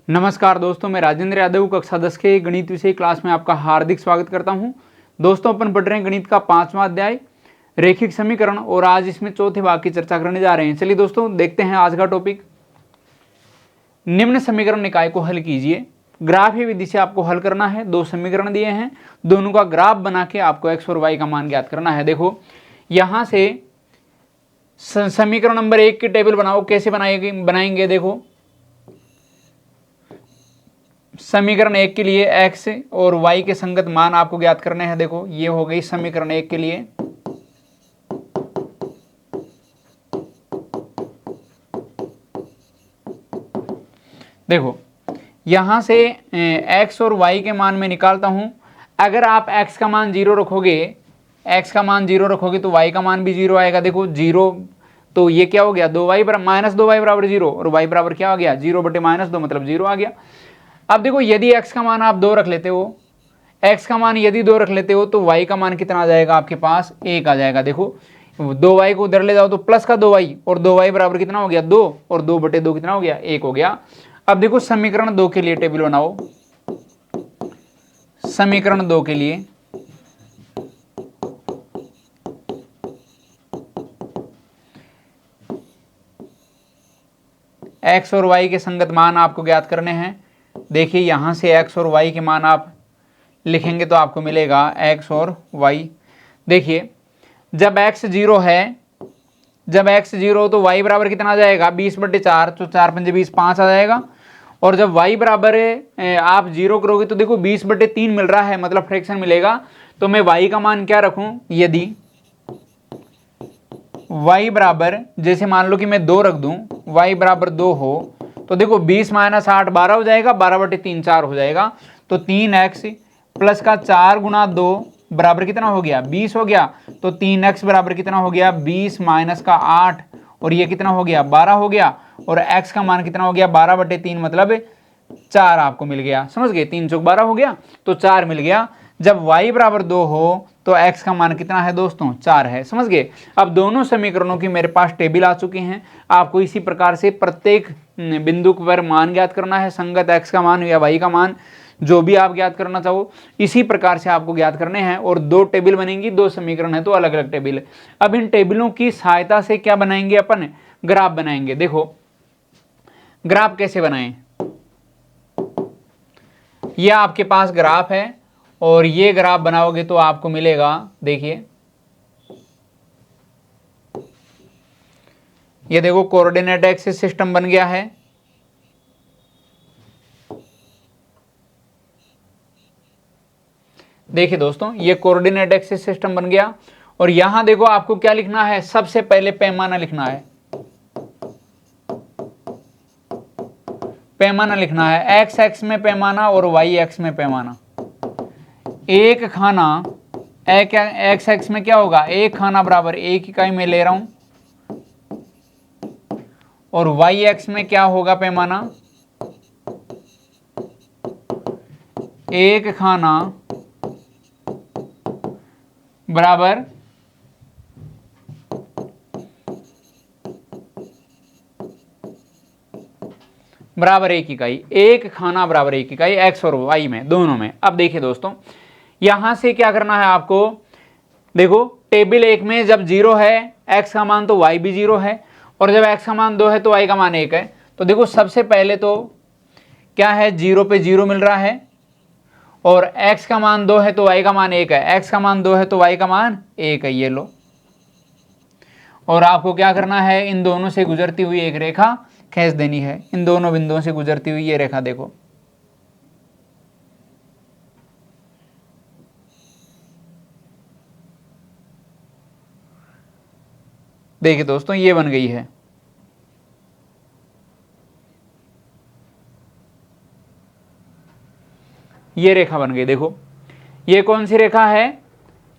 नमस्कार दोस्तों, मैं राजेंद्र यादव कक्षा 10 के गणित विषय क्लास में आपका हार्दिक स्वागत करता हूं। दोस्तों, अपन पढ़ रहे हैं गणित का 5वां अध्याय रैखिक समीकरण और आज इसमें चौथे भाग की चर्चा करने जा रहे हैं। चलिए दोस्तों, देखते हैं आज का टॉपिक। निम्न समीकरण निकाय को हल कीजिए। ग्राफ विधि से आपको हल करना है। दो समीकरण दिए हैं, दोनों का ग्राफ बना के आपको एक्स और वाई का मान ज्ञात करना है। देखो, यहां से समीकरण नंबर 1 की टेबल बनाओ। कैसे बनाएंगे देखो, समीकरण 1 के लिए x और y के संगत मान आपको ज्ञात करने हैं। देखो, ये हो गई समीकरण 1 के लिए। देखो, यहां से x और y के मान में निकालता हूं। अगर आप x का मान 0 रखोगे, तो y का मान भी 0 आएगा। देखो 0, तो ये क्या हो गया, माइनस 2y बराबर 0 और y बराबर क्या आ गया, 0/-2 मतलब 0 आ गया। अब देखो, यदि x का मान आप 2 रख लेते हो, x का मान यदि 2 रख लेते हो तो y का मान कितना आ जाएगा आपके पास, 1 आ जाएगा। देखो 2y को उधर ले जाओ तो प्लस का 2y और 2y बराबर कितना हो गया, 2 और 2/2 कितना हो गया, 1 हो गया। अब देखो, समीकरण 2 के लिए टेबल बनाओ। समीकरण 2 के लिए x और y के संगत मान आपको ज्ञात करने हैं। देखिए, यहां से x और y के मान आप लिखेंगे तो आपको मिलेगा x और y। देखिए, जब x 0 है, तो y बराबर कितना आ जाएगा, 20/4, तो 4 पंजे 20, 5 आ जाएगा। और जब y बराबर आप 0 करोगे तो देखो 20/3 मिल रहा है, मतलब फ्रैक्शन मिलेगा। तो मैं y का मान क्या रखूं, यदि y बराबर, जैसे मान लो कि मैं 2 रख दूं, y बराबर 2 हो तो देखो 20 - 8 12 हो जाएगा, 12/3 4 हो जाएगा। तो 3x प्लस का 4 गुणा 2 बराबर कितना हो गया, 20 हो गया। तो 3x बराबर कितना हो गया, 20 माइनस का 8 और ये कितना हो गया, 12 हो गया। और x का मान कितना हो गया, 12/3 मतलब 4 आपको मिल गया। समझ गए, 3 चौक 12 हो गया तो 4 मिल गया। जब y बराबर 2 हो तो x का मान कितना है दोस्तों, 4 है। समझ गए। अब दोनों समीकरणों की मेरे पास टेबल आ चुकी हैं। आपको इसी प्रकार से प्रत्येक बिंदु पर मान ज्ञात करना है, संगत x का मान या y का मान, जो भी आप ज्ञात करना चाहो इसी प्रकार से आपको ज्ञात करने हैं। और दो टेबल बनेंगी, दो समीकरण है तो अलग अलग टेबल है। अब इन टेबलों की सहायता से क्या बनाएंगे, अपन ग्राफ बनाएंगे। देखो, ग्राफ कैसे बनाएं, यह आपके पास ग्राफ है और ये ग्राफ बनाओगे तो आपको मिलेगा। देखिए, ये देखो कोऑर्डिनेट एक्सिस सिस्टम बन गया है। देखिए दोस्तों, ये कोऑर्डिनेट एक्सिस सिस्टम बन गया। और यहां देखो, आपको क्या लिखना है, सबसे पहले पैमाना लिखना है। पैमाना लिखना है, एक्स एक्स में पैमाना और वाई एक्स में पैमाना। एक खाना एक्स एक्स में क्या होगा, एक खाना बराबर 1 इकाई में ले रहा हूं। और वाई एक्स में क्या होगा पैमाना, एक खाना बराबर बराबर 1 इकाई। एक खाना बराबर 1 इकाई, एक्स और वाई में, दोनों में। अब देखिए दोस्तों, यहां से क्या करना है आपको। देखो, टेबल 1 में जब 0 है x का मान तो y भी 0 है, और जब x का मान 2 है तो y का मान 1 है। तो देखो, सबसे पहले तो क्या है, 0 पे 0 मिल रहा है, और x का मान 2 है तो y का मान 1 है। x का मान 2 है तो y का मान 1 है, ये लो। और आपको क्या करना है, इन दोनों से गुजरती हुई एक रेखा खींच देनी है। इन दोनों बिंदुओं से गुजरती हुई ये रेखा देखो, देखिए दोस्तों, ये बन गई है। ये रेखा बन गई। देखो, ये कौन सी रेखा है,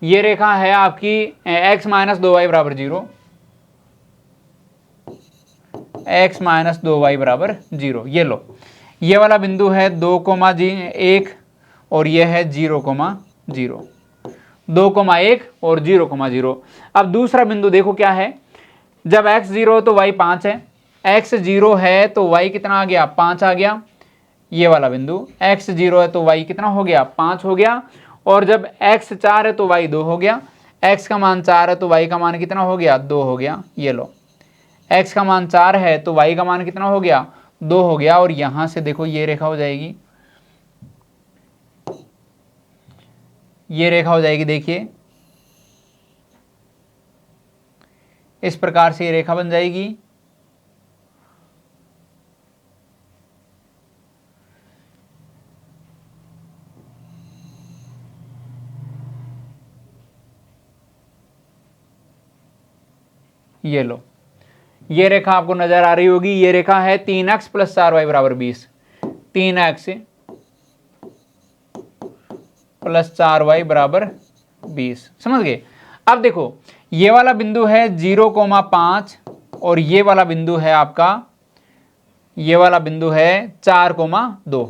ये रेखा है आपकी x - 2y बराबर 0, x - 2y बराबर 0। ये लो, ये वाला बिंदु है 2,1 और ये है 0,0, 2,1 और 0,0। अब दूसरा बिंदु देखो क्या है, जब x 0 है तो y 5 है, x 0 है तो y कितना आ गया, 5 आ गया। ये वाला बिंदु, x 0 है तो y कितना हो गया 5 हो गया, और जब x 4 है तो y 2 हो गया, x का मान 4 है तो y का मान कितना हो गया 2 हो गया। ये लो, x का मान 4 है तो y का मान कितना हो गया 2 हो गया, और यहां से देखो ये रेखा हो जाएगी, ये रेखा हो जाएगी, देखिए इस प्रकार से ये रेखा बन जाएगी। ये लो, ये रेखा आपको नजर आ रही होगी, ये रेखा है 3x + 4y = 20, 3x + 4y = 20, समझ गए। अब देखो ये वाला बिंदु है 0,5 और ये वाला बिंदु है आपका, ये वाला बिंदु है 4,2,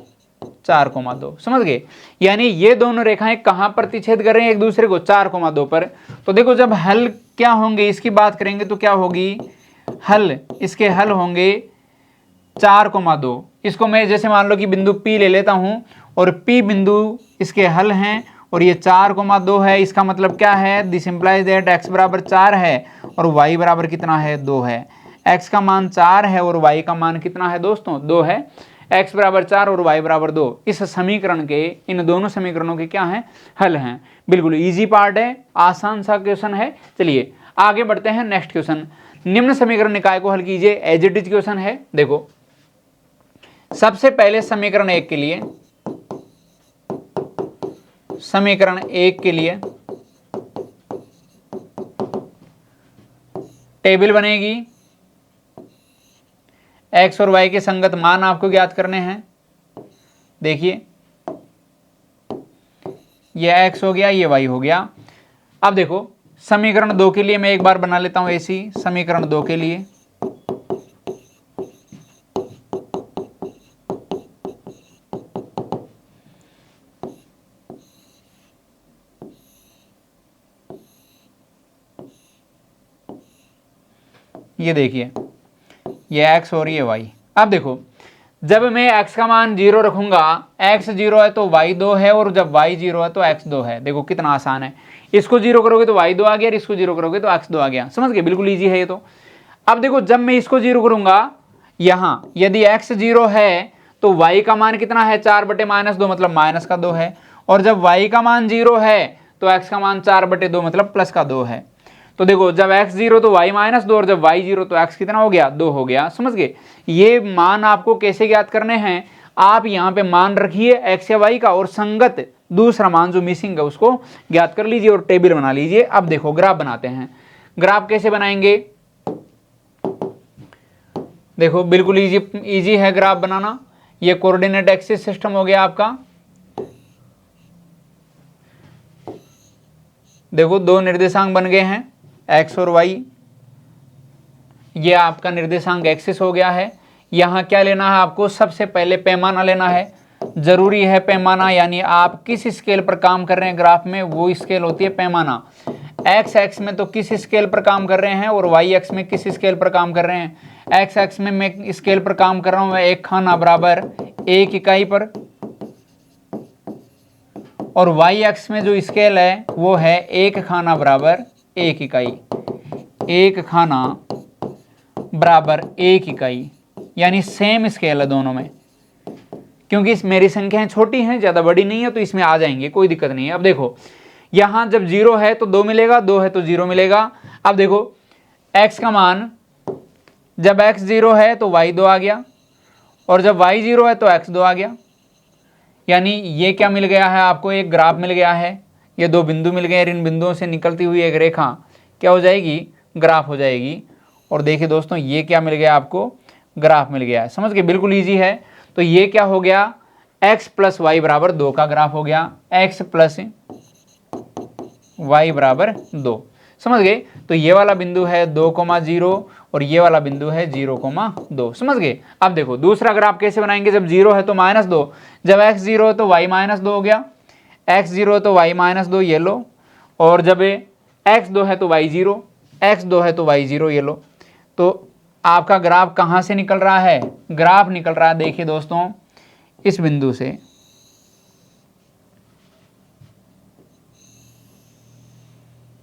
4,2, समझ गए। यानी ये दोनों रेखाएं कहां प्रतिच्छेद कर रहे हैं एक दूसरे को 4,2 पर। तो देखो जब हल क्या होंगे इसकी बात करेंगे तो क्या होगी हल, इसके हल होंगे 4,2। इसको मैं जैसे मान लो कि बिंदु P ले लेता हूं और P बिंदु इसके हल हैं और ये 4,2 है, इसका मतलब क्या है, दिस इंप्लाइज दैट x = 4 है और y = कितना है 2 है। x का मान 4 है और y का मान कितना है दोस्तों 2 है, x = 4 और y = 2 इस समीकरण के, इन दोनों समीकरणों के क्या हैं हल हैं। बिल्कुल इजी पार्ट है, आसान सा क्वेश्चन है। चलिए आगे बढ़ते हैं, नेक्स्ट क्वेश्चन, निम्न समीकरण निकाय को हल कीजिए। एज इट इज क्वेश्चन है। देखो सबसे पहले समीकरण 1 के लिए, समीकरण 1 के लिए टेबल बनेगी, x और y के संगत मान आपको ज्ञात करने हैं। देखिए ये x हो गया, ये y हो गया। अब देखो समीकरण 2 के लिए मैं एक बार बना लेता हूं ऐसी, समीकरण 2 के लिए ये देखिए ये x और ये y। अब देखो जब मैं x का मान 0 रखूंगा, x 0 है तो y 2 है, और जब y 0 है तो x 2 है। देखो कितना आसान है, इसको 0 करोगे तो y 2 आ गया और इसको 0 करोगे तो x 2 आ गया, समझ गए, बिल्कुल इजी है ये तो। अब देखो जब मैं इसको 0 करूंगा, यहां यदि x 0 है तो y का मान कितना है 4/-2 मतलब -2 है, और जब y का मान 0 है तो x का मान 4/2 मतलब +2 है। तो देखो जब x 0 तो y -2 और जब y 0 तो x कितना हो गया 2 हो गया, समझ गए। ये मान आपको कैसे ज्ञात करने हैं, आप यहाँ पे मान रखिए x या y का और संगत दूसरा मान जो मिसिंग है उसको ज्ञात कर लीजिए और टेबल बना लीजिए। अब देखो ग्राफ बनाते हैं। ग्राफ कैसे बनाएंगे, देखो बिल्कुल इजी है ग्राफ बनाना। ये कोऑर्डिनेट एक्सिस सिस्टम हो गया आपका। देखो दो निर्देशांक बन गए हैं x और y, ये आपका निर्देशांक एक्सिस हो गया है। यहाँ क्या लेना है आपको, सबसे पहले पैमाना लेना है, जरूरी है पैमाना, यानी आप किस स्केल पर काम कर रहे हैं ग्राफ में वो स्केल होती है पैमाना। x एक्स में तो किस स्केल पर काम कर रहे हैं और y एक्स में किस स्केल पर काम कर रहे हैं। x एक्स में मैं स्केल पर काम कर रहा हूँ एक खाना बराबर 1 इकाई पर, और y एक्स में जो स्केल है वो है 1 खाना बराबर 1 इकाई, 1 खाना बराबर 1 इकाई, यानी सेम स्केल है दोनों में। क्योंकि इस मेरी संख्याएं छोटी हैं, ज़्यादा बड़ी नहीं है, तो इसमें आ जाएंगे, कोई दिक्कत नहीं है। अब देखो यहाँ जब 0 है तो 2 मिलेगा, 2 है तो 0 मिलेगा। अब देखो x का मान जब x 0 है तो y 2 आ गया, और जब y 0 है तो x 2 आ गया। यानी ये क्या मिल गया है आपको, एक ग्राफ मिल गया है, ये दो बिंदु मिल गए, इन बिंदुओं से निकलती हुई एक रेखा क्या हो जाएगी, ग्राफ हो जाएगी। और देखिए दोस्तों ये क्या मिल गया आपको, ग्राफ मिल गया है, समझ गए, बिल्कुल इजी है। तो ये क्या हो गया, x + y = 2 का ग्राफ हो गया, x + y = 2, समझ गए। तो ये वाला बिंदु है 2,0 और ये वाला बिंदु है 0,2, समझ गए। अब देखो दूसरा ग्राफ कैसे बनाएंगे, जब 0 है तो -2, जब x 0 है तो y -2 हो गया, x 0 है तो y -2 ये लो, और जब x 2 है तो y 0, x 2 है तो y 0 ये लो। तो आपका ग्राफ कहाँ से निकल रहा है, ग्राफ निकल रहा है, देखिए दोस्तों इस बिंदु से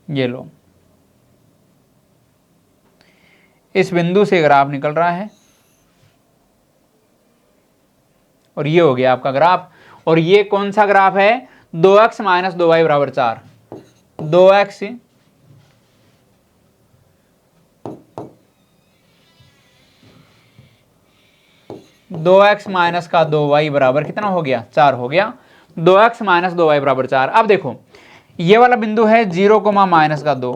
ये लो, इस बिंदु से ग्राफ निकल रहा है और ये हो गया आपका ग्राफ। और ये कौन सा ग्राफ है? 2x माइनस 2y बराबर 4। 2x 2x माइनस का 2y बराबर कितना हो गया? 4 हो गया। 2x माइनस 2y बराबर 4। अब देखो ये वाला बिंदु है 0 माइनस का 2,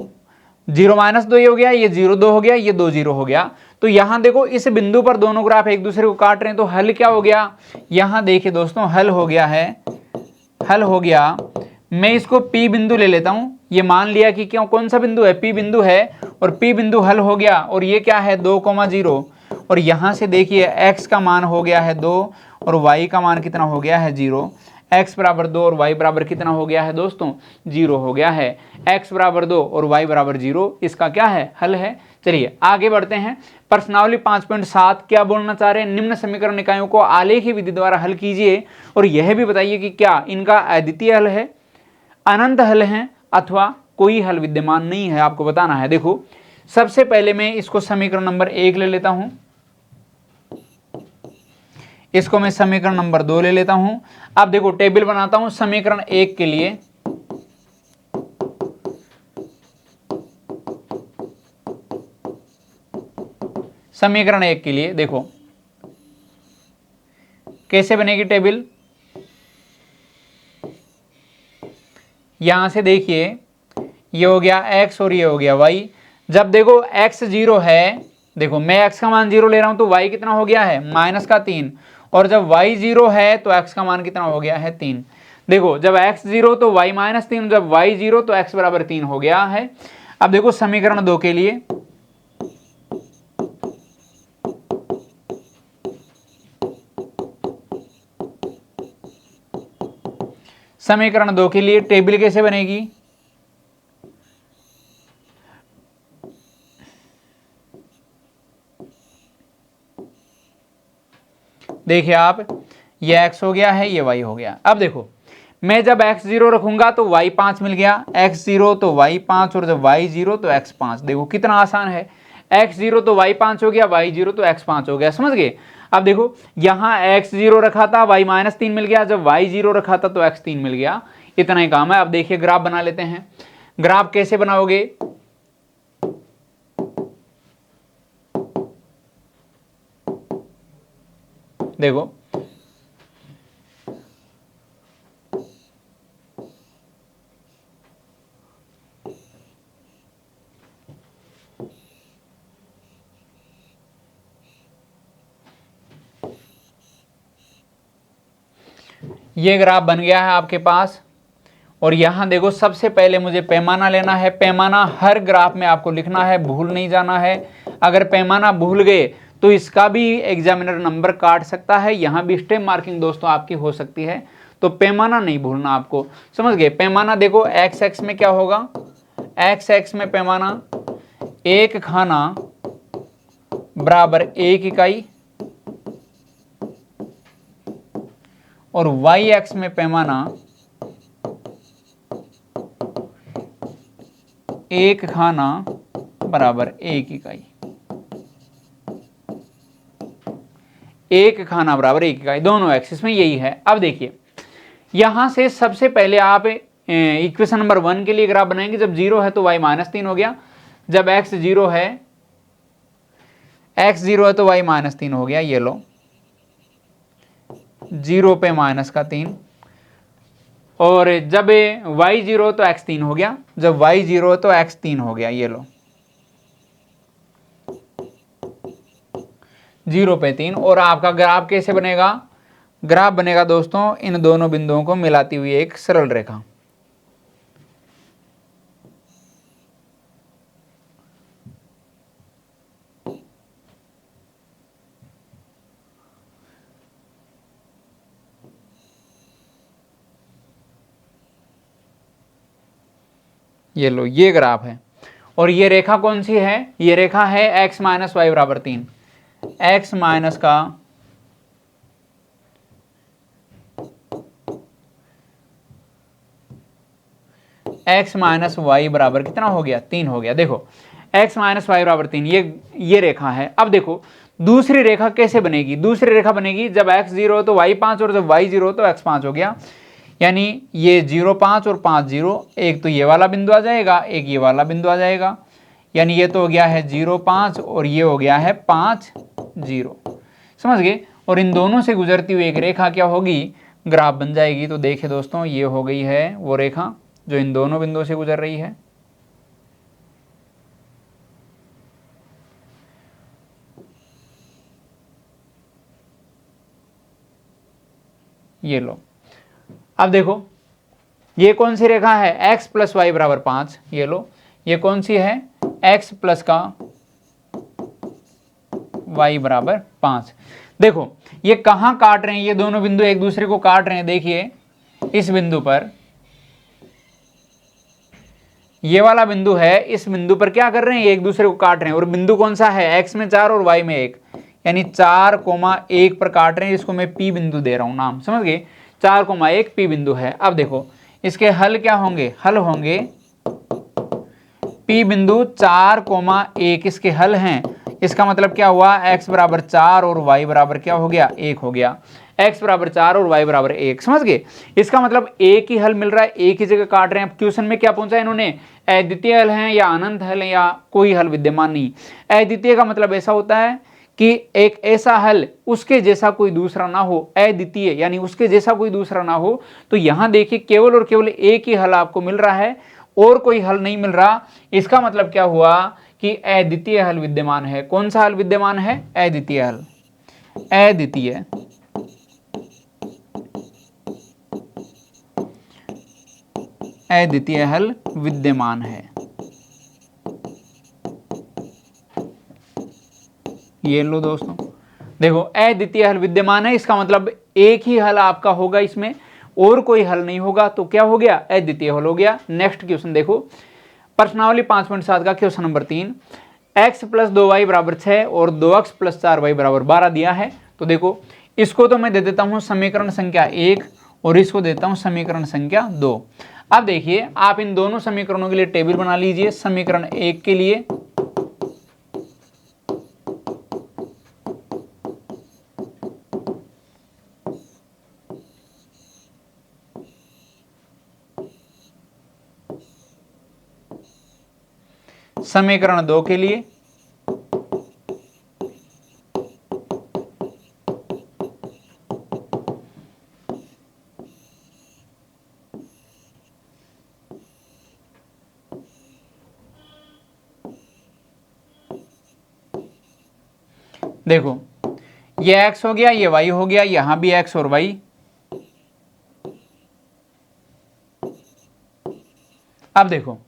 0 माइनस 2 ये हो गया, ये 0 2 हो गया, ये 2 0 हो गया। तो यहां देखो इस बिंदु पर दोनों ग्राफ एक दूसरे को काट रहे हैं, तो हल क्या हो गया? यहां देखिए दोस्तों, हल हो गया है, हल हो गया। मैं इसको P बिंदु ले लेता हूं। ये मान लिया कि क्यों, कौन सा बिंदु है? P बिंदु है। और P बिंदु हल हो गया। और ये क्या है? 2 0। और यहां से देखिए x का मान हो गया है 2 और y का मान कितना हो गया है? 0। x बराबर 2 और y बराबर कितना हो गया है दोस्तों? 0 हो गया है। x बराबर 2 और y बराबर 0 इसका क्या है? हल है। चलिए आगे बढ़ते हैं। प्रश्नावली 5.7 क्या बोलना चाह रहे हैं? निम्न समीकरण निकायों को आलेखी विधि द्वारा हल कीजिए और यह भी बताइए कि क्या इनका अद्वितीय हल है, अनंत हल है, अथवा कोई हल विद्यमान नहीं है, आपको बताना है। देखो सबसे पहले मैं इसको समीकरण नंबर 1 ले लेता हूं, इसको मैं समीकरण नंबर 2 ले लेता हूं। अब देखो टेबल बनाता हूं समीकरण 1 के लिए। समीकरण 1 के लिए देखो कैसे बनेगी टेबल। यहां से देखिए ये हो गया x और ये हो गया y। जब देखो x 0 है, देखो मैं x का मान 0 ले रहा हूं तो y कितना हो गया है? माइनस का 3। और जब y 0 है तो x का मान कितना हो गया है? 3। देखो जब x 0 तो y माइनस 3, जब y 0 तो x बराबर 3 हो गया है। अब देखो समीकरण 2 के लिए, समीकरण 2 के लिए टेबल कैसे बनेगी? देखिए आप, ये x हो गया है, ये y हो गया। अब देखो मैं जब x 0 रखूंगा तो y 5 मिल गया, x 0 तो y 5 और जब y 0 तो x 5। देखो कितना आसान है, x 0 तो y 5 हो गया, y 0 तो x 5 हो गया, समझ गए। अब देखो यहाँ x 0 रखा था, y माइनस 3 मिल गया, जब y 0 रखा था तो x 3 मिल गया। इतना ही काम है। अब देखिए ग्राफ बना लेते हैं। ग्राफ कैसे बनाओगे? देखो ये ग्राफ बन गया है आपके पास। और यहां देखो सबसे पहले मुझे पैमाना लेना है। पैमाना हर ग्राफ में आपको लिखना है, भूल नहीं जाना है। अगर पैमाना भूल गए तो इसका भी एग्जामिनर नंबर काट सकता है, यहां भी स्टेप मार्किंग दोस्तों आपकी हो सकती है। तो पैमाना नहीं भूलना आपको, समझ गए। पैमाना देखो एक्स एक्स में क्या होगा? एक्स एक्स में पैमाना 1 खाना बराबर 1 इकाई और वाई एक्स में पैमाना 1 खाना बराबर 1 इकाई। 1 खाना बराबर 1 इकाई, दोनों एक्सिस में यही है। अब देखिए यहां से सबसे पहले आप इक्वेशन नंबर 1 के लिए ग्राफ बनाएंगे। जब 0 है तो y माइनस 3 हो गया, जब x 0 है, x 0 है तो y माइनस 3 हो गया। ये लो 0 पे माइनस का 3। और जब y 0 तो x 3 हो गया, जब y 0 तो x 3 हो गया। ये लो 0 पे 3। और आपका ग्राफ कैसे बनेगा? ग्राफ बनेगा दोस्तों इन दोनों बिंदुओं को मिलाती हुई एक सरल रेखा। ये लो ये ग्राफ है। और ये रेखा कौन सी है? ये रेखा है x माइनस वाई बराबर 3। x माइनस का x माइनस वाई बराबर कितना हो गया, 3 हो गया। देखो x माइनस वाई बराबर 3, ये रेखा है। अब देखो दूसरी रेखा कैसे बनेगी, दूसरी रेखा बनेगी जब x 0 हो तो y 5 और जब y 0 हो तो x 5 हो गया। यानी ये 0 5 और 5 0, एक तो ये वाला बिंदु आ जाएगा, एक ये वाला बिंदु आ जाएगा। यानी ये तो हो गया है 0 5 और ये हो गया है 5 0, समझ गए। और इन दोनों से गुजरती हुई एक रेखा क्या होगी, ग्राफ बन जाएगी। तो देखिए दोस्तों ये हो गई है वो रेखा जो इन दोनों बिंदुओं से गुजर रही है। ये लो, अब देखो ये कौन सी रेखा है, x प्लस वाई बराबर 5। ये लो ये कौन सी है, x प्लस का y बराबर 5। देखो ये कहाँ काट रहे हैं, ये दोनों बिंदु एक दूसरे को काट रहे हैं। देखिए इस बिंदु पर, ये वाला बिंदु है, इस बिंदु पर क्या कर रहे हैं, ये एक दूसरे को काट रहे हैं। और बिंदु कौन सा है, x में 4 और y में 1, यानी 4,1 पर काट रहे हैं। इसको मैं p बिंदु दे रहा हूं नाम, समझ गए। 4,1 p बिंदु है। अब देखो इसके हल क्या होंगे, हल होंगे p बिंदु 4,1 इसके हल हैं। इसका मतलब क्या हुआ, x बराबर 4 और y बराबर क्या हो गया, 1 हो गया। x बराबर 4 और y बराबर 1, समझ गए। इसका मतलब एक ही हल मिल रहा है, एक ही जगह काट रहे हैं। अब क्वेश्चन में क्या पूछा इन्होंने, अद्वितीय हल है या अनंत हल है या कोई हल विद्यमान नहीं। अद्वितीय का मतलब ऐसा होता है कि एक ऐसा हल उसके जैसा कोई दूसरा ना हो, अद्वितीय यानी उसके जैसा कोई दूसरा ना हो। तो यहां देखिए केवल और केवल एक ही हल आपको मिल रहा है और कोई हल नहीं मिल रहा। इसका मतलब क्या हुआ कि अद्वितीय हल विद्यमान है। कौन सा हल विद्यमान है, अद्वितीय हल, अद्वितीय अद्वितीय हल विद्यमान है। ये लो दोस्तों, देखो अद्वितीय हल विद्यमान है, इसका मतलब एक ही हल आपका होगा, इसमें और कोई हल नहीं होगा। तो क्या हो गया, अद्वितीय हल हो गया। नेक्स्ट क्वेश्चन देखो, प्रश्नावली 5.7 का question number 3, x plus 2y बराबर 6 और 2x प्लस 4y बराबर 12 दिया है। तो देखो इसको तो मैं दे देता हूं समीकरण संख्या 1 और इसको देता हूं समीकरण संख्या 2। अब देखिए आप इन दोनों समीकरणों के लिए टेबल बना लीजिए। समीकरण 1 के लिए समीकरण 2 के लिए देखो ये x हो गया, ये y हो गया, यहां भी x और y। अब देखो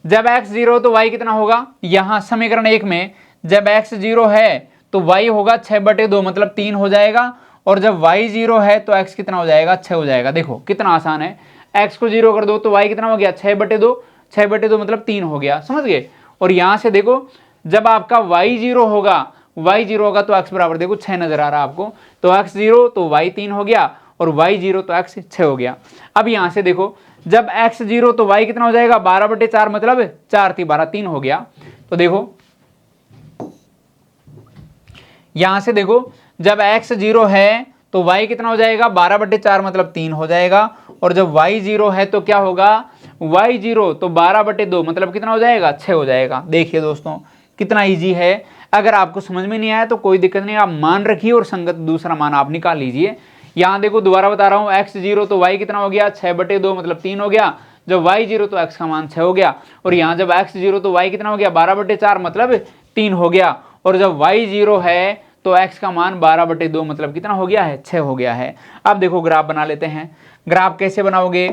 जब x 0 तो y कितना होगा, यहां समीकरण 1 में जब x 0 है तो y होगा 6/2 मतलब 3 हो जाएगा। और जब y 0 है तो x कितना हो जाएगा, 6 हो जाएगा। देखो कितना आसान है, x को 0 कर दो तो y कितना हो गया, 6/2, 6/2 मतलब 3 हो गया, समझ गए। और यहां से देखो जब आपका y 0 होगा, y 0 होगा तो x बराबर देखो 6 नजर आ रहा है आपको, तो x 0 तो y 3 हो गया और y 0 तो x 6 हो गया। अब यहां से देखो जब x 0 तो y कितना हो जाएगा, 12/4 मतलब 4 × 12 3 हो गया। तो देखो यहां से देखो जब x 0 है तो y कितना हो जाएगा, 12/4 मतलब 3 हो जाएगा। और जब y 0 है तो क्या होगा, y 0 तो 12/2 मतलब कितना हो जाएगा, 6 हो जाएगा। देखिए दोस्तों कितना इजी है। अगर आपको समझ में नहीं आया तो कोई दिक्कत नहीं, आप मान रखिए और संगत दूसरा मान आप निकाल लीजिए। यहां देखो दोबारा बता रहा हूं, x 0 तो y कितना हो गया, 6/2 मतलब 3 हो गया। जब y 0 तो x का मान 6 हो गया। और यहां जब x 0 तो y कितना हो गया, 12/4 मतलब 3 हो गया। और जब y 0 है तो x का मान 12/2 मतलब कितना हो गया है, 6 हो गया है। अब देखो ग्राफ बना लेते हैं। ग्राफ कैसे बनाओगे,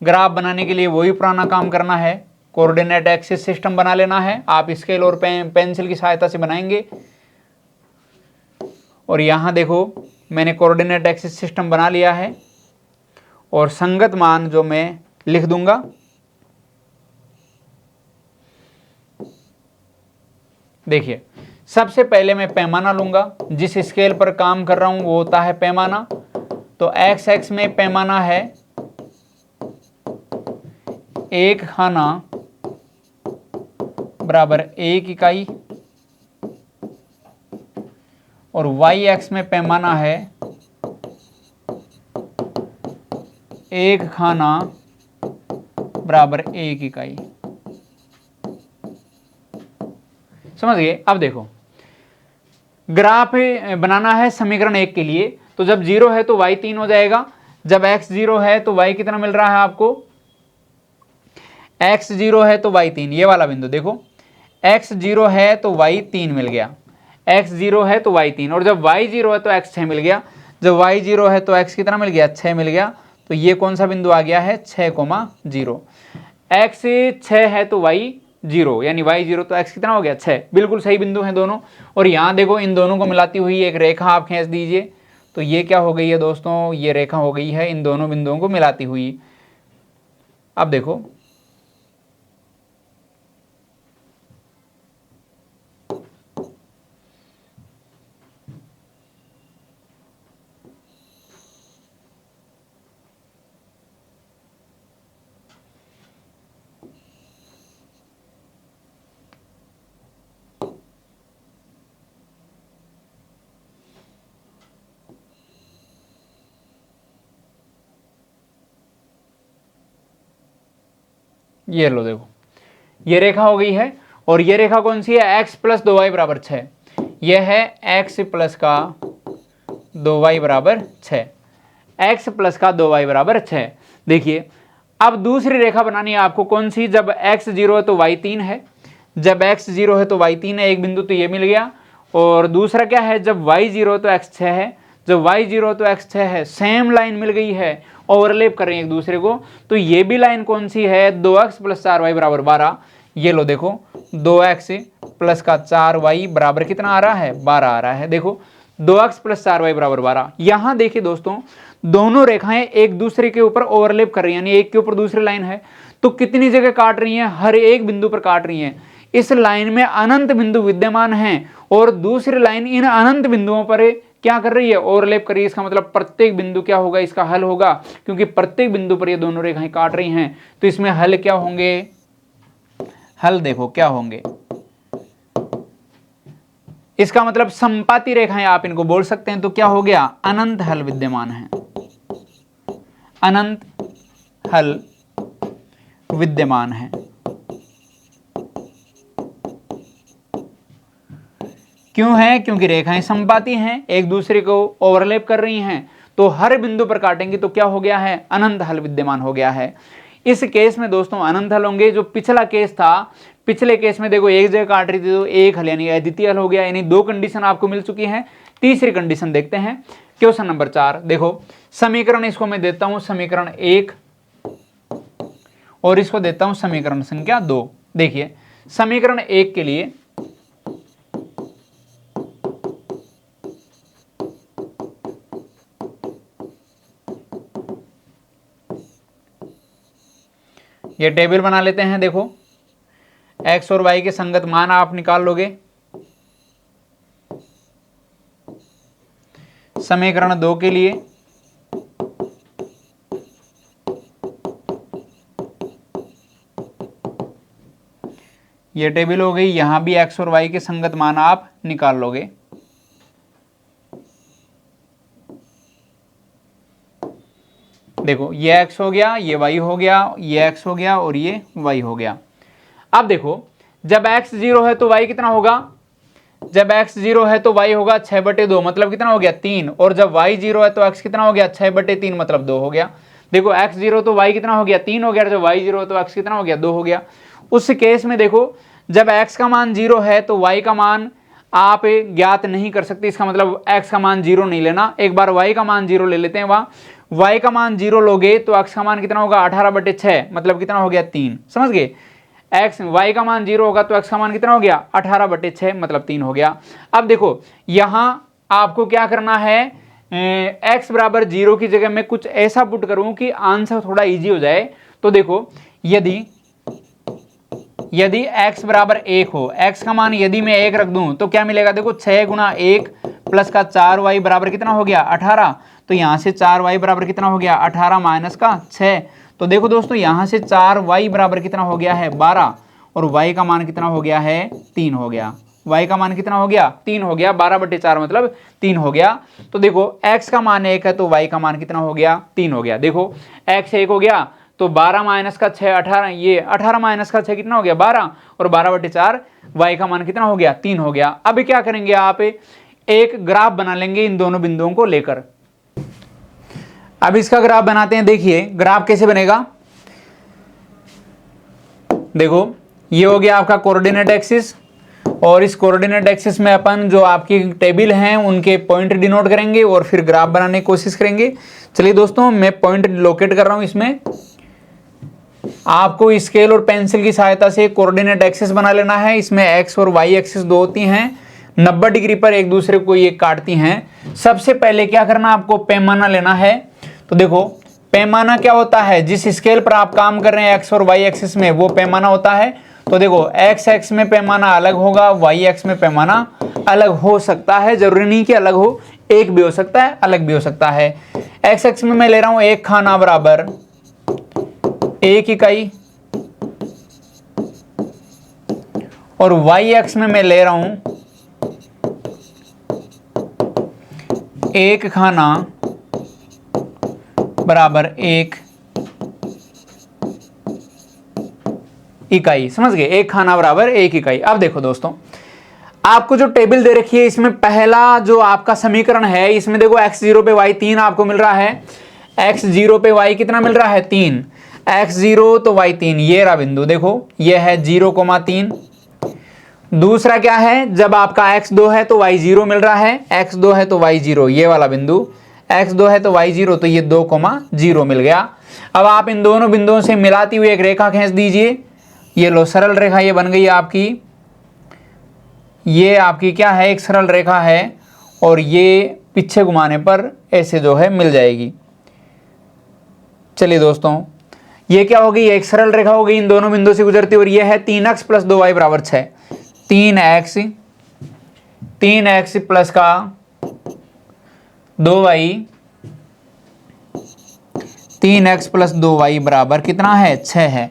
ग्राफ बनाने के लिए वही पुराना काम करना है, कोऑर्डिनेट एक्सिस सिस्टम बना लेना है। आप स्केल और पेंसिल की सहायता से बनाएंगे। और यहां देखो मैंने कोऑर्डिनेट एक्सिस सिस्टम बना लिया है और संगत मान जो मैं लिख दूंगा। देखिए सबसे पहले मैं पैमाना लूंगा, जिस स्केल पर काम कर रहा हूं वो होता है पैमाना। तो x में पैमाना है 1 खाना बराबर 1 इकाई और वाई एक्स में पैमाना है 1 खाना बराबर 1 इकाई। समझ गए? अब देखो, ग्राफ बनाना है समीकरण 1 के लिए, तो जब 0 है तो y 3 हो जाएगा, जब x 0 है तो y कितना मिल रहा है आपको, x 0 है तो y 3, ये वाला बिंदु देखो, x 0 है तो y 3 मिल गया, x 0 है तो y 3, और जब y 0 है तो x 6 मिल गया, जब y 0 है तो x कितना मिल गया, 6 मिल गया। तो ये कौन सा बिंदु आ गया है, 6,0। x 6 है तो y 0, यानी y 0 तो x कितना हो गया, 6। बिल्कुल सही बिंदु हैं दोनों। और यहाँ देखो, इन दोनों को मिलाती हुई एक रेखा आप खींच दीजिए, तो ये क्या हो गई है दोस्तों, ये रेखा हो गई है इन दोनों बिंदुओं को मिलाती हुई। अब देखो, ये लो देखो, ये रेखा हो गई है, और ये रेखा कौन सी है, x प्लस 2y बराबर 6। यह है x प्लस का 2y बराबर 6, x प्लस का 2y बराबर 6। देखिए, अब दूसरी रेखा बनानी है आपको, कौन सी, जब x 0 है तो y 3 है, जब x 0 है तो y 3 है, एक बिंदु तो ये मिल गया। और दूसरा क्या है, जब y 0 है तो x 6 है, जब y 0 है तो x 6 है, सेम लाइन मिल गई है, ओवरलैप कर रही है एक दूसरे को। तो ये भी लाइन कौन सी है, 2x प्लस 4y बराबर 12। ये लो देखो, 2x प्लस का 4y बराबर कितना आ रहा है, 12 आ रहा है। देखो, 2x प्लस 4y बराबर 12। यहां देखिए दोस्तों, दोनों रेखाएं एक दूसरे के ऊपर ओवरलैप कर रही है, यानी एक के ऊपर दूसरी लाइन है, तो कितनी जगह काट रही है, हर एक बिंदु पर काट रही है। इस लाइन में अनंत बिंदु विद्यमान हैं, और दूसरी लाइन इन अनंत बिंदुओं पर क्या कर रही है, ओवरलैप कर रही है। इसका मतलब प्रत्येक बिंदु क्या होगा, इसका हल होगा, क्योंकि प्रत्येक बिंदु पर ये दोनों रेखाएं काट रही हैं। तो इसमें हल क्या होंगे, हल देखो क्या होंगे, इसका मतलब संपाती रेखाएं आप इनको बोल सकते हैं। तो क्या हो गया, अनंत हल विद्यमान है, अनंत हल विद्यमान है। क्यों है, क्योंकि रेखाएं संपाती हैं, एक दूसरे को ओवरलैप कर रही हैं, तो हर बिंदु पर काटेंगे तो क्या हो गया है, अनंत हल विद्यमान हो गया है। इस केस में दोस्तों अनंत हल होंगे। जो पिछला केस था, पिछले केस में देखो एक जगह काट रही थी तो एक हल यानी अद्वितीय हल हो गया, यानी 2 कंडीशन आपको मिल चुकी है। तीसरी कंडीशन देखते हैं, क्वेश्चन नंबर 4। देखो, समीकरण इसको मैं देता हूं समीकरण 1 और इसको देता हूं समीकरण संख्या 2। देखिए, समीकरण 1 के लिए ये टेबल बना लेते हैं। देखो, x और y के संगत मान आप निकाल लोगे। समीकरण 2 के लिए ये टेबल हो गई, यहां भी x और y के संगत मान आप निकाल लोगे। देखो, ये x हो गया, ये y हो गया, ये x हो गया और ये y हो गया। अब देखो, जब x 0 है तो y कितना होगा, जब x 0 है तो y होगा 6/2, मतलब कितना हो गया, 3। और जब y 0 है तो x कितना हो गया, 6/3, मतलब 2 हो गया। देखो, x 0 तो y कितना हो गया, 3 हो गया, जब y 0 है तो x कितना हो गया, 2 हो गया। उस केस में देखो, जब x का मान 0 है तो y का मान आप ज्ञात नहीं कर सकते। इसका मतलब x का मान 0 नहीं लेना, एक बार y का मान 0 ले लेते हैं। वहां y का मान 0 लोगे तो x का मान कितना होगा, 18/6, मतलब कितना हो गया, 3। समझ गए, y का मान 0 होगा तो x का मान कितना हो गया, 18/6, मतलब 3 हो गया। अब देखो, यहां आपको क्या करना है, x बराबर 0 की जगह मैं कुछ ऐसा पुट करूं कि आंसर थोड़ा इजी हो जाए। तो देखो, यदि x बराबर 1 हो, x का मान यदि मैं 1 रख दूं तो क्या मिलेगा, देखो 6 गुना 1 प्लस का 4y बराबर कितना हो गया, 18। तो यहां से 4y बराबर कितना हो गया, 18 माइनस का 6, तो देखो दोस्तों यहाँ से 4y बराबर कितना हो गया है 12 और y का मान कितना हो गया है 3 हो गया। y का मान कितना हो गया 3 हो गया, 12/4 मतलब 3 हो गया। तो देखो x का मान 1 है तो y का मान कितना हो गया 3 हो गया। देखो x 1 हो गया तो 12 माइनस का 6 18, ये 18 माइनस का 6 कितना हो गया 12 और 12/4 y का मान कितना हो गया 3 हो गया। अब क्या करेंगे आप एक ग्राफ बना लेंगे इन दोनों बिंदुओं को लेकर। अब इसका ग्राफ बनाते हैं। देखिए ग्राफ कैसे बनेगा, देखो ये हो गया आपका कोऑर्डिनेट एक्सिस और इस कोऑर्डिनेट एक्सिस में अपन जो आपकी टेबल हैं उनके पॉइंट डिनोट करेंगे और फिर ग्राफ बनाने की कोशिश करेंगे। चलिए दोस्तों मैं पॉइंट लोकेट कर रहा हूं। इसमें आपको स्केल और पेंसिल की सहायता से कोऑर्डिनेट एक्सिस बना लेना है। इसमें एक्स और वाई एक्सिस दो होती हैं, 90 डिग्री पर एक दूसरे को ये काटती हैं। सबसे पहले क्या करना, आपको पैमाना लेना है। तो देखो पैमाना क्या होता है, जिस स्केल पर आप काम कर रहे हैं एक्स और वाई एक्सिस में वो पैमाना होता है। तो देखो एक्स एक्स में पैमाना अलग होगा, वाई एक्स में पैमाना अलग हो सकता है, जरूरी नहीं कि अलग हो, एक भी हो सकता है अलग भी हो सकता है। एक्स एक्स में मैं ले रहा हूं एक खाना बराबर 1 इकाई और वाई एक्स में मैं ले रहा हूं 1 खाना बराबर 1 इकाई। समझ गए, 1 खाना बराबर 1 इकाई। अब देखो दोस्तों आपको जो टेबल दे रखी है इसमें पहला जो आपका समीकरण है इसमें देखो x0 पे y 3 आपको मिल रहा है, x0 पे y कितना मिल रहा है 3, x0 तो y 3, ये रहा बिंदु, देखो ये है 0,3। दूसरा क्या है, जब आपका x2 है तो y0 मिल रहा है, x2 है तो y0, ये वाला बिंदु, x2 है तो y0 तो ये 2,0 मिल गया। अब आप इन दोनों बिंदुओं से मिलाती हुई एक रेखा खींच दीजिए। ये लो सरल रेखा ये बन गई आपकी, ये आपकी क्या है एक सरल रेखा है और ये पीछे घुमाने पर ऐसे जो है मिल जाएगी। चलिए दोस्तों ये क्या होगी, एक सरल रेखा होगी इन दोनों बिंदुओं से गुजरती और ये है 3x प्लस 2y बराबर 6। 3x प्लस का 2y, 3x प्लस 2y बराबर कितना है 6 है।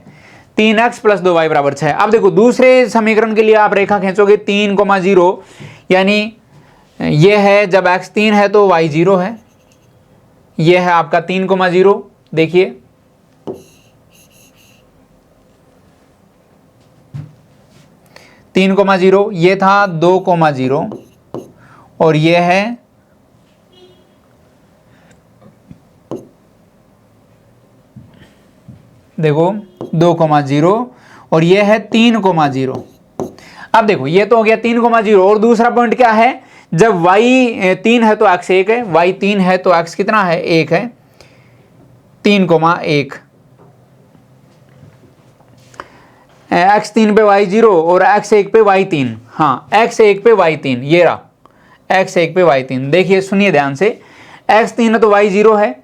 3x प्लस 2y बराबर 6। अब देखो दूसरे समीकरण के लिए आप रेखा खींचोगे 3,0, यानी ये है जब x 3 है तो y 0 है, ये है आपका 3,0। देखिए तीन 0, ये था 2,0 और ये है देखो 2,0 और ये है 3,0। अब देखो ये तो हो गया 3,0 और दूसरा पॉइंट क्या है, जब y 3 है तो x 1 है, y 3 है तो x कितना है 1 है, 3,1। x 3 पे y 0 और x 1 पे y 3, हाँ x 1 पे y 3, ये रहा x 1 पे y 3। देखिए सुनिए ध्यान से, x 3 है तो y 0 है,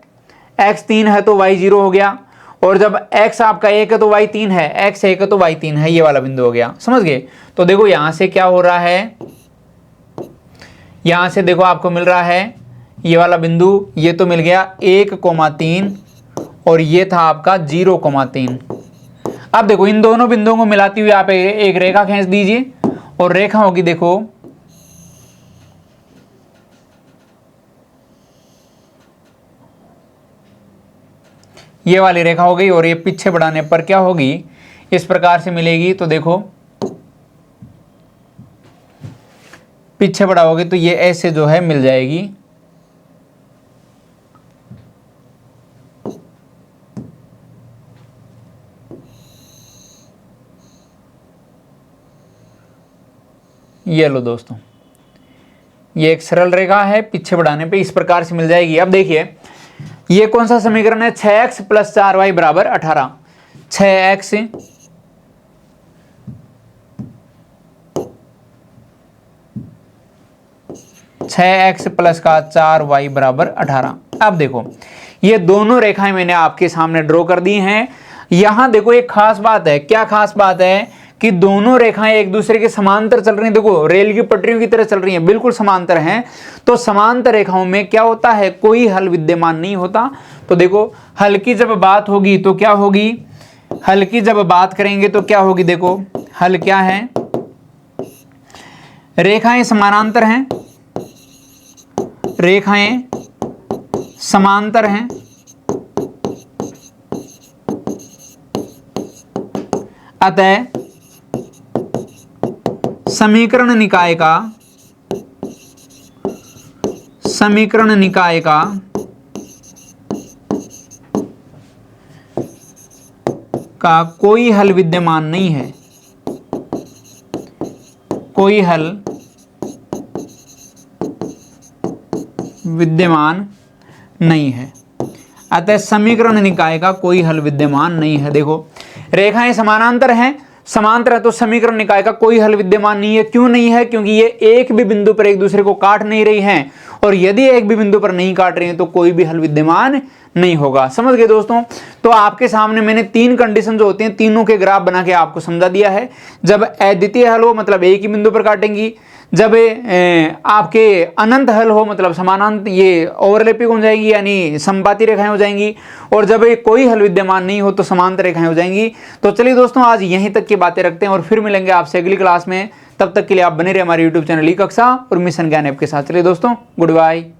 x 3 है तो y 0 हो गया और जब x आपका 1 है तो y 3 है, x 1 है तो y 3 है, ये वाला बिंदु हो गया। समझ गए। तो देखो यहां से क्या हो रहा है, यहां से देखो आपको मिल रहा है ये वाला बिंदु, ये तो मिल गया 1,3 और ये था आपका 0,3। अब देखो इन दोनों बिंदुओं को मिलाती हुई आप एक रेखा खींच दीजिए और रेखा होगी देखो ये वाली रेखा हो गई और ये पीछे बढ़ाने पर क्या होगी, इस प्रकार से मिलेगी। तो देखो पीछे बढ़ाओगे तो ये ऐसे जो है मिल जाएगी। ये लो दोस्तों, ये एक सरल रेखा है, पीछे बढ़ाने पे इस प्रकार से मिल जाएगी। अब देखिए ये कौन सा समीकरण है, 6x प्लस 4y बराबर 18। 6x प्लस का 4y बराबर 18। अब देखो ये दोनों रेखाएं मैंने आपके सामने ड्रॉ कर दी हैं। यहां देखो एक खास बात है, क्या खास बात है, कि दोनों रेखाएं एक दूसरे के समांतर चल रही हैं, देखो रेल की पटरियों की तरह चल रही हैं, बिल्कुल समांतर हैं, तो समांतर रेखाओं में क्या होता है, कोई हल विद्यमान नहीं होता। तो देखो हल की जब बात होगी तो क्या होगी, हल की जब बात करेंगे तो क्या होगी, देखो हल क्या है, रेखाएं समानांतर हैं, रेखाएं समांतर हैं, अतः समीकरण निकाय का कोई हल विद्यमान नहीं है, कोई हल विद्यमान नहीं है, अतः समीकरण निकाय का कोई हल विद्यमान नहीं है। देखो रेखाएं समानांतर हैं, समांतर है, तो समीकरण निकाय का कोई हल विद्यमान नहीं है। क्यों नहीं है, क्योंकि ये एक भी बिंदु पर एक दूसरे को काट नहीं रही हैं, और यदि एक भी बिंदु पर नहीं काट रही हैं तो कोई भी हल विद्यमान नहीं होगा। समझ गए दोस्तों। तो आपके सामने मैंने तीन कंडीशन जो होती हैं, तीनों के ग्राफ बना के आपको समझा दिया है। जब अद्वितीय हल हो मतलब एक ही बिंदु पर काटेंगी, जब आपके अनंत हल हो मतलब समानांत ये ओवरलैपिंग हो जाएगी यानी समपाती रेखाएं हो जाएंगी, और जब कोई हल विद्यमान नहीं हो तो समांतर रेखाएं हो जाएंगी। तो चलिए दोस्तों आज यहीं तक की बातें रखते हैं और फिर मिलेंगे आपसे अगली क्लास में। तब तक के लिए आप बने रहे हमारे यूट्यूब चैनल ई कक्षा और मिशन ज्ञान ऐप के साथ। चलिए दोस्तों, गुड बाय।